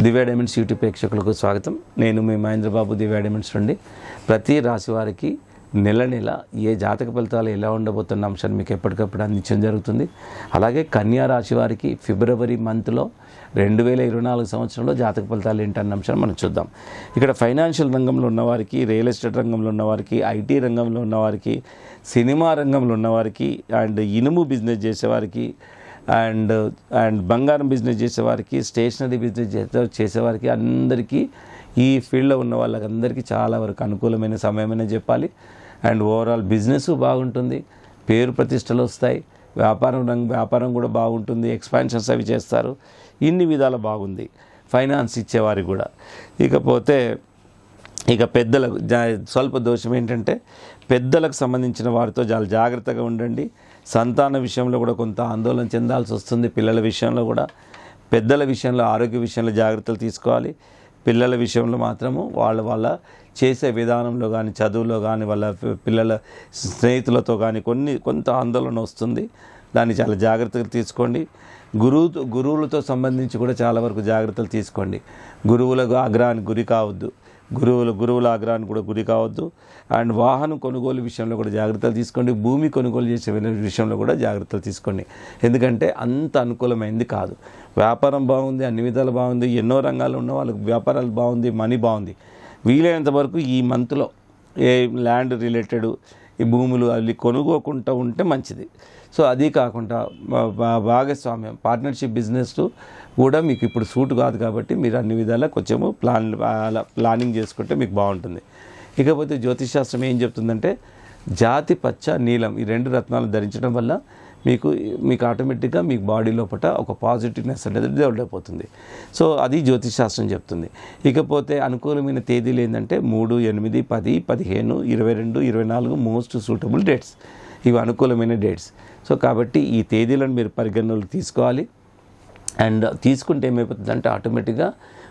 దివ్య diamonds YouTube ప్రేక్షకులకు స్వాగతం. నేను మీ మహేంద్రబాబు, దివ్య డైమండ్స్ నుండి. ప్రతి రాశి వారికి నెల నెల ఏ జాతక ఫలితాలు ఎలా ఉండబోతున్న అంశాన్ని మీకు ఎప్పటికప్పుడు అందించడం జరుగుతుంది. అలాగే కన్యా రాశి వారికి ఫిబ్రవరి మంత్లో 2024 సంవత్సరంలో జాతక ఫలితాలు ఏంటన్న అంశాన్ని మనం చూద్దాం. ఇక్కడ ఫైనాన్షియల్ రంగంలో ఉన్నవారికి, రియల్ ఎస్టేట్ రంగంలో ఉన్నవారికి, ఐటీ రంగంలో ఉన్నవారికి, సినిమా రంగంలో ఉన్నవారికి, అండ్ ఇనుము బిజినెస్ చేసేవారికి, అండ్ బంగారం బిజినెస్ చేసేవారికి, స్టేషనరీ బిజినెస్ చేసేవారికి అందరికీ, ఈ ఫీల్డ్లో ఉన్న వాళ్ళకందరికీ చాలా వరకు అనుకూలమైన సమయమనే చెప్పాలి. అండ్ ఓవరాల్ బిజినెస్ బాగుంటుంది, పేరు ప్రతిష్టలు వస్తాయి, వ్యాపారం కూడా బాగుంటుంది, ఎక్స్పాన్షన్స్ అవి చేస్తారు, ఇన్ని విధాలు బాగుంది. ఫైనాన్స్ ఇచ్చేవారికి కూడా. ఇకపోతే ఇక పెద్దలకు స్వల్ప దోషం ఏంటంటే, పెద్దలకు సంబంధించిన వారితో చాలా జాగ్రత్తగా ఉండండి. సంతాన విషయంలో కూడా కొంత ఆందోళన చెందాల్సి వస్తుంది. పిల్లల విషయంలో కూడా, పెద్దల విషయంలో, ఆరోగ్య విషయంలో జాగ్రత్తలు తీసుకోవాలి. పిల్లల విషయంలో మాత్రము వాళ్ళ చేసే విధానంలో కానీ, చదువులో కానీ, వాళ్ళ పిల్లల స్నేహితులతో కానీ కొంత ఆందోళన వస్తుంది. దాన్ని చాలా జాగ్రత్తగా తీసుకోండి. గురువులతో సంబంధించి కూడా చాలా వరకు జాగ్రత్తలు తీసుకోండి. గురువుల ఆగ్రహానికి గురి కావద్దు. గురువుల ఆగ్రహానికి కూడా గురి కావద్దు. అండ్ వాహనం కొనుగోలు విషయంలో కూడా జాగ్రత్తలు తీసుకోండి. భూమి కొనుగోలు చేసే విషయంలో కూడా జాగ్రత్తలు తీసుకోండి. ఎందుకంటే అంత అనుకూలమైంది కాదు. వ్యాపారం బాగుంది, అన్ని విధాలు బాగుంది, ఎన్నో రంగాల్లో ఉన్న వాళ్ళకి వ్యాపారాలు బాగుంది, మనీ బాగుంది. వీలైనంత వరకు ఈ మంత్లో ఏ ల్యాండ్ రిలేటెడ్ ఈ భూములు అవి కొనుక్కోకుండా ఉంటే మంచిది. సో అది కాకుండా భాగస్వామ్యం, పార్ట్నర్షిప్ బిజినెస్ కూడా మీకు ఇప్పుడు సూట్ కాదు కాబట్టి మీరు అన్ని విధాలా కొంచెము ప్లానింగ్ చేసుకుంటే మీకు బాగుంటుంది. ఇకపోతే జ్యోతిషశాస్త్రం ఏం చెప్తుందంటే, జాతి పచ్చ, నీలం ఈ రెండు రత్నాలు ధరించడం వల్ల మీకు ఆటోమేటిక్గా మీ బాడీ లోపల ఒక పాజిటివ్నెస్ అనేది డెవలప్ అవుతుంది. సో అది జ్యోతిషశాస్త్రం చెప్తుంది. ఇకపోతే అనుకూలమైన తేదీలు ఏంటంటే 3, 8, 10, 15, 22, 24 మోస్ట్ సూటబుల్ డేట్స్. ఇవి అనుకూలమైన డేట్స్. సో కాబట్టి ఈ తేదీలను మీరు పరిగణనలోకి తీసుకోవాలి. అండ్ తీసుకుంటే ఏమైపోతుందంటే ఆటోమేటిక్గా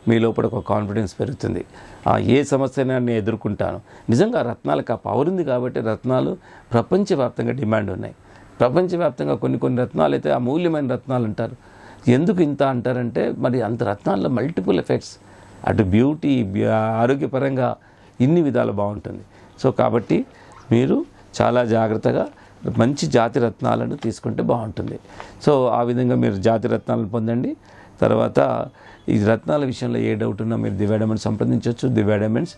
మీ లోపల ఒక కాన్ఫిడెన్స్ పెరుగుతుంది. ఏ సమస్యనైనా నేను ఎదుర్కొంటాను. నిజంగా రత్నాలకు ఆ పవర్ ఉంది కాబట్టి రత్నాలు ప్రపంచవ్యాప్తంగా డిమాండ్ ఉన్నాయి. ప్రపంచవ్యాప్తంగా కొన్ని రత్నాలు అయితే అమూల్యమైన రత్నాలు అంటారు. ఎందుకు ఇంత అంటారంటే, మరి అంత రత్నాల్లో మల్టిపుల్ ఎఫెక్ట్స్, అటు బ్యూటీ, ఆరోగ్యపరంగా ఇన్ని విధాలు బాగుంటుంది. సో కాబట్టి మీరు చాలా జాగ్రత్తగా మంచి జాతి రత్నాలను తీసుకుంటే బాగుంటుంది. సో ఆ విధంగా మీరు జాతి రత్నాలను పొందండి. తర్వాత ఈ రత్నాల విషయంలో ఏ డౌట్ ఉన్నా మీరు దివ్య డైమండ్స్ సంప్రదించవచ్చు. దివ్య డైమండ్స్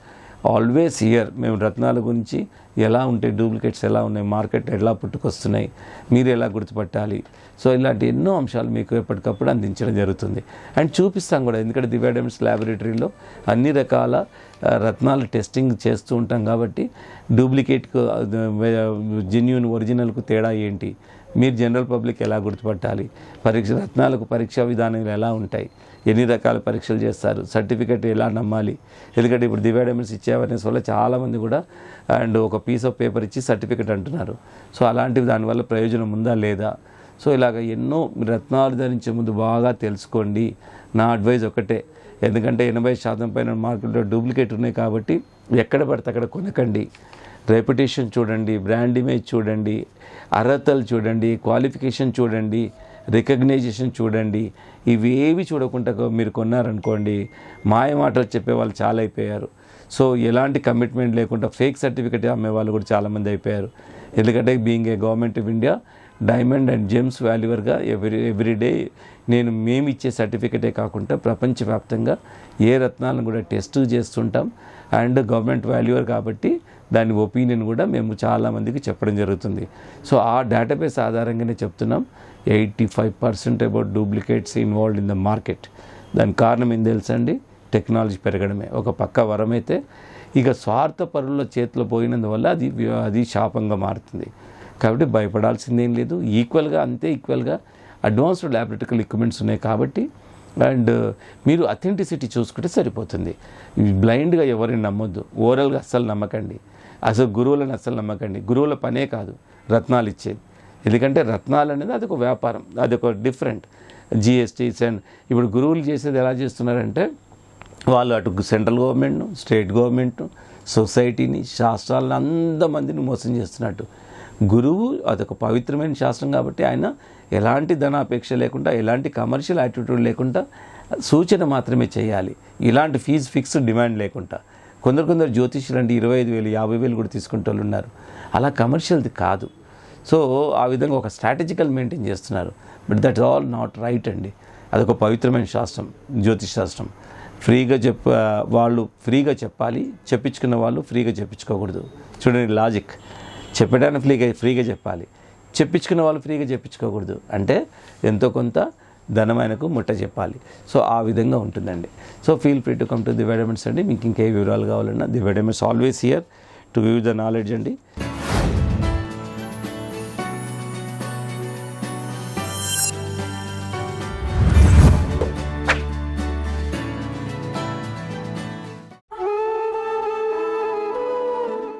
ఆల్వేస్ హియర్. మేము రత్నాల గురించి ఎలా ఉంటాయి, డూప్లికేట్స్ ఎలా ఉన్నాయి, మార్కెట్ ఎలా పుట్టుకొస్తున్నాయి, మీరు ఎలా గుర్తుపట్టాలి, సో ఇలాంటి ఎన్నో అంశాలు మీకు ఎప్పటికప్పుడు అందించడం జరుగుతుంది. అండ్ చూపిస్తాం కూడా, ఎందుకంటే దివ్య డైమండ్స్ ల్యాబొరేటరీలో అన్ని రకాల రత్నాలు టెస్టింగ్ చేస్తూ ఉంటాం కాబట్టి డూప్లికేట్కు జెన్యూన్ ఒరిజినల్కు తేడా ఏంటి, మీరు జనరల్ పబ్లిక్ ఎలా గుర్తుపట్టాలి, రత్నాలకు పరీక్షా విధానాలు ఎలా ఉంటాయి, ఎన్ని రకాల పరీక్షలు చేస్తారు, సర్టిఫికెట్ ఎలా నమ్మాలి. ఎందుకంటే ఇప్పుడు దివ్య డైమండ్స్ ఇచ్చే అవేర్నెస్ వల్ల చాలామంది కూడా అండ్ ఒక పీస్ ఆఫ్ పేపర్ ఇచ్చి సర్టిఫికెట్ అంటున్నారు. సో అలాంటివి దానివల్ల ప్రయోజనం ఉందా లేదా. సో ఇలాగ ఎన్నో రత్నాలు ధరించే ముందు బాగా తెలుసుకోండి. నా అడ్వైజ్ ఒకటే, ఎందుకంటే 80% పైన మార్కెట్లో డూప్లికేట్ ఉన్నాయి కాబట్టి ఎక్కడ పడితే అక్కడ కొనకండి. రెప్యుటేషన్ చూడండి, బ్రాండ్ ఇమేజ్ చూడండి, అర్హతలు చూడండి, క్వాలిఫికేషన్ చూడండి, రికగ్నైజేషన్ చూడండి. ఇవేవి చూడకుండా మీరు కొన్నారనుకోండి, మాయ మాటలు చెప్పే వాళ్ళు చాలా అయిపోయారు. సో ఎలాంటి కమిట్మెంట్ లేకుండా ఫేక్ సర్టిఫికేట్ అమ్మే వాళ్ళు కూడా చాలామంది అయిపోయారు. ఎందుకంటే being a government of India, diamond and gems వాల్యూవర్గా ఎవ్రీడే మేము ఇచ్చే సర్టిఫికేటే కాకుండా ప్రపంచవ్యాప్తంగా ఏ రత్నాలను కూడా టెస్ట్ చేస్తుంటాం. అండ్ గవర్నమెంట్ వాల్యూవర్ కాబట్టి దాని ఒపీనియన్ కూడా మేము చాలామందికి చెప్పడం జరుగుతుంది. సో ఆ డేటాబేస్ ఆధారంగానే చెప్తున్నాం. 85% about duplicates involved in the market. దానికి కారణం ఏం తెలుసండి, టెక్నాలజీ పెరగడమే ఒక పక్క వరమైతే, ఇక స్వార్థ పరుల చేతిలో పోయినందువల్ల అది శాపంగా మారుతుంది. కాబట్టి భయపడాల్సిందేం లేదు. ఈక్వల్గా అడ్వాన్స్డ్ ల్యాబొరేటరీ ఎక్విప్మెంట్స్ ఉన్నాయి కాబట్టి, అండ్ మీరు అథెంటిసిటీ చూసుకుంటే సరిపోతుంది. బ్లైండ్గా ఎవరిని నమ్మొద్దు, ఓవరాల్గా అస్సలు నమ్మకండి, అసలు గురువులను అస్సలు నమ్మకండి. గురువుల పనే కాదు రత్నాలు ఇచ్చేది. ఎందుకంటే రత్నాలు అనేది అదొక వ్యాపారం, అదొక డిఫరెంట్ జిఎస్టీస్. అండ్ ఇప్పుడు గురువులు చేసేది ఎలా చేస్తున్నారంటే, వాళ్ళు అటు సెంట్రల్ గవర్నమెంట్ను, స్టేట్ గవర్నమెంట్ను, సొసైటీని, శాస్త్రాలను అంతమందిని మోసం చేస్తున్నట్టు. గురువు అదొక పవిత్రమైన శాస్త్రం కాబట్టి ఆయన ఎలాంటి ధనాపేక్ష లేకుండా, ఎలాంటి కమర్షియల్ యాటిట్యూడ్ లేకుండా సూచన మాత్రమే చేయాలి. ఇలాంటి ఫీజు ఫిక్స్డ్ డిమాండ్ లేకుండా. కొందరు జ్యోతిష్యులు అంటే 25,000 50,000 కూడా తీసుకుంటే వాళ్ళు ఉన్నారు. అలా కమర్షియల్ది కాదు. సో ఆ విధంగా ఒక స్ట్రాటజికల్ మెయింటైన్ చేస్తున్నారు. But that all not right అండి. అదొక పవిత్రమైన శాస్త్రం, జ్యోతిష్ శాస్త్రం. వాళ్ళు ఫ్రీగా చెప్పాలి, చెప్పించుకున్న వాళ్ళు ఫ్రీగా చెప్పించుకోకూడదు. చూడండి లాజిక్. చెప్పడానికి ఫ్రీగా చెప్పాలి, చెప్పించుకున్న వాళ్ళు ఫ్రీగా చెప్పించుకోకూడదు. అంటే ఎంతో కొంత ధనం ఆయనకు ముట్ట చెప్పాలి. సో ఆ విధంగా ఉంటుందండి. So feel free to come to Divya diamonds అండి. మీకు ఇంకే వివరాలు కావాలన్నా Divya diamonds always here to give the knowledge అండి.